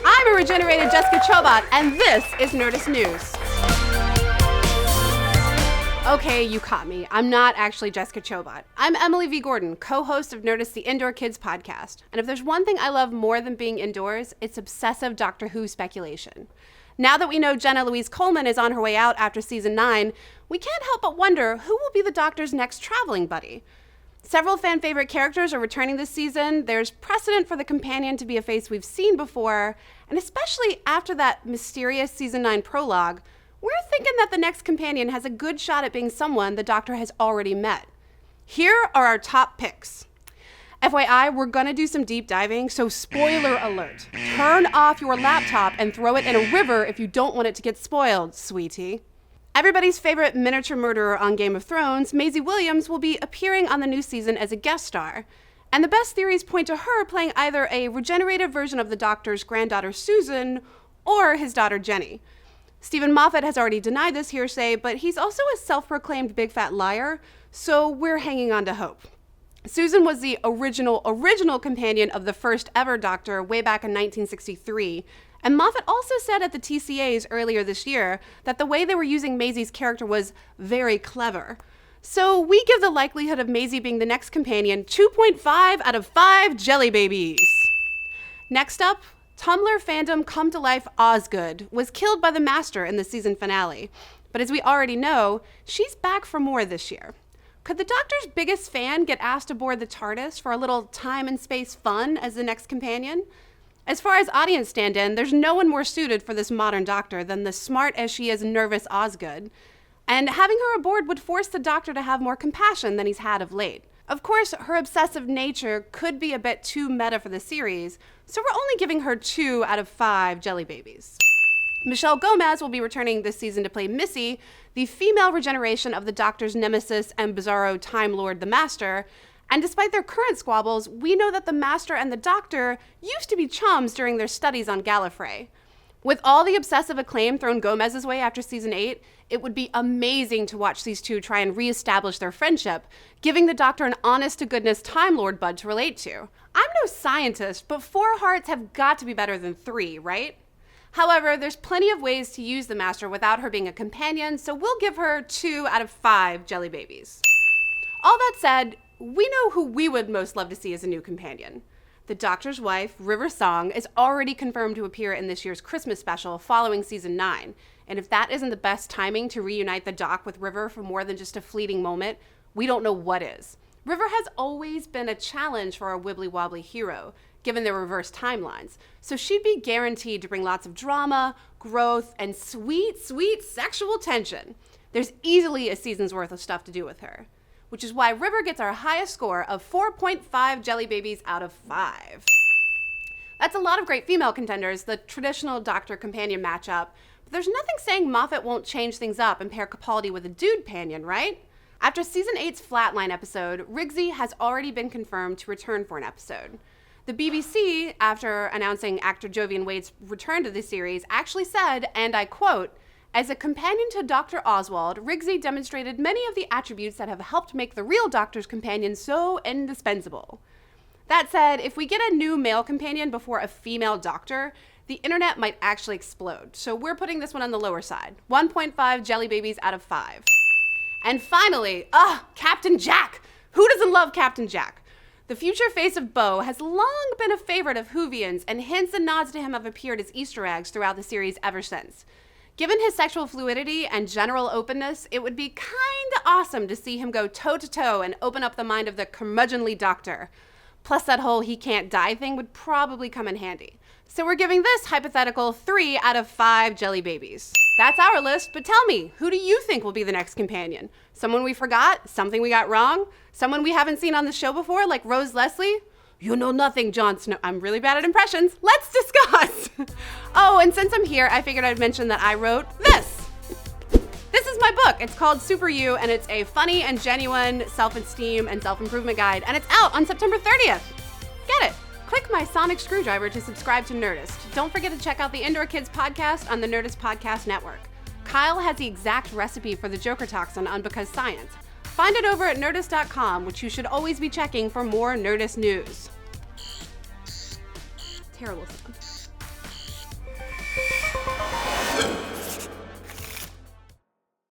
I'm a regenerated Jessica Chobot, and this is Nerdist News. Okay, you caught me. I'm not actually Jessica Chobot. I'm Emily V. Gordon, co-host of Nerdist, the Indoor Kids podcast. And if there's one thing I love more than being indoors, it's obsessive Doctor Who speculation. Now that we know Jenna Coleman is on her way out after season 9, we can't help but wonder who will be the Doctor's next traveling buddy. Several fan favorite characters are returning this season. There's precedent for the companion to be a face we've seen before, and especially after that mysterious season 9 prologue, we're thinking that the next companion has a good shot at being someone the Doctor has already met. Here are our top picks. FYI, we're gonna do some deep diving, so spoiler alert. Turn off your laptop and throw it in a river if you don't want it to get spoiled, sweetie. Everybody's favorite miniature murderer on Game of Thrones, Maisy Williams, will be appearing on the new season as a guest star. And the best theories point to her playing either a regenerated version of the Doctor's granddaughter Susan or his daughter Jenny. Stephen Moffat has already denied this hearsay, but he's also a self-proclaimed big fat liar, so we're hanging on to hope. Susan was the original companion of the first ever Doctor way back in 1963, and Moffat also said at the TCAs earlier this year that the way they were using Maisy's character was very clever. So we give the likelihood of Maisy being the next companion 2.5 out of 5 jelly babies. Next up, Tumblr fandom come to life Osgood was killed by the Master in the season finale, but as we already know, she's back for more this year. Could the Doctor's biggest fan get asked aboard the TARDIS for a little time and space fun as the next companion? As far as audience stand-in, there's no one more suited for this modern Doctor than the smart as she is nervous Osgood. And having her aboard would force the Doctor to have more compassion than he's had of late. Of course, her obsessive nature could be a bit too meta for the series, so we're only giving her 2 out of 5 jelly babies. Michelle Gomez will be returning this season to play Missy, the female regeneration of the Doctor's nemesis and bizarro Time Lord the Master. And despite their current squabbles, we know that the Master and the Doctor used to be chums during their studies on Gallifrey. With all the obsessive acclaim thrown Gomez's way after season 8, it would be amazing to watch these two try and reestablish their friendship, giving the Doctor an honest-to-goodness Time Lord bud to relate to. I'm no scientist, but 4 hearts have got to be better than 3, right? However, there's plenty of ways to use the Master without her being a companion, so we'll give her 2 out of 5 jelly babies. All that said, we know who we would most love to see as a new companion. The Doctor's wife, River Song, is already confirmed to appear in this year's Christmas special following season 9. And if that isn't the best timing to reunite the Doc with River for more than just a fleeting moment, we don't know what is. River has always been a challenge for our wibbly-wobbly hero, given their reverse timelines. So she'd be guaranteed to bring lots of drama, growth, and sweet, sweet sexual tension. There's easily a season's worth of stuff to do with her, which is why River gets our highest score of 4.5 jelly babies out of 5. That's a lot of great female contenders, the traditional Doctor-companion matchup, but there's nothing saying Moffat won't change things up and pair Capaldi with a dude-panion, right? After season 8's Flatline episode, Rigsy has already been confirmed to return for an episode. The BBC, after announcing actor Jovian Wade's return to the series, actually said, and I quote, "As a companion to Dr. Oswald, Rigsy demonstrated many of the attributes that have helped make the real Doctor's companion so indispensable." That said, if we get a new male companion before a female Doctor, the internet might actually explode. So we're putting this one on the lower side. 1.5 jelly babies out of 5. And finally, Captain Jack! Who doesn't love Captain Jack? The future face of Bo has long been a favorite of Whovians, and hints and nods to him have appeared as Easter eggs throughout the series ever since. Given his sexual fluidity and general openness, it would be kinda awesome to see him go toe-to-toe and open up the mind of the curmudgeonly Doctor. Plus that whole he can't die thing would probably come in handy. So we're giving this hypothetical 3 out of 5 jelly babies. That's our list, but tell me, who do you think will be the next companion? Someone we forgot? Something we got wrong? Someone we haven't seen on the show before, like Rose Leslie? You know nothing, Jon Snow. I'm really bad at impressions. Let's discuss! Oh, and since I'm here, I figured I'd mention that I wrote this. This is my book. It's called Super You, and it's a funny and genuine self-esteem and self-improvement guide, and it's out on September 30th. Get it! Click my sonic screwdriver to subscribe to Nerdist. Don't forget to check out the Indoor Kids podcast on the Nerdist Podcast Network. Kyle has the exact recipe for the Joker toxin on Because Science. Find it over at Nerdist.com, which you should always be checking for more Nerdist news. Terrible sound.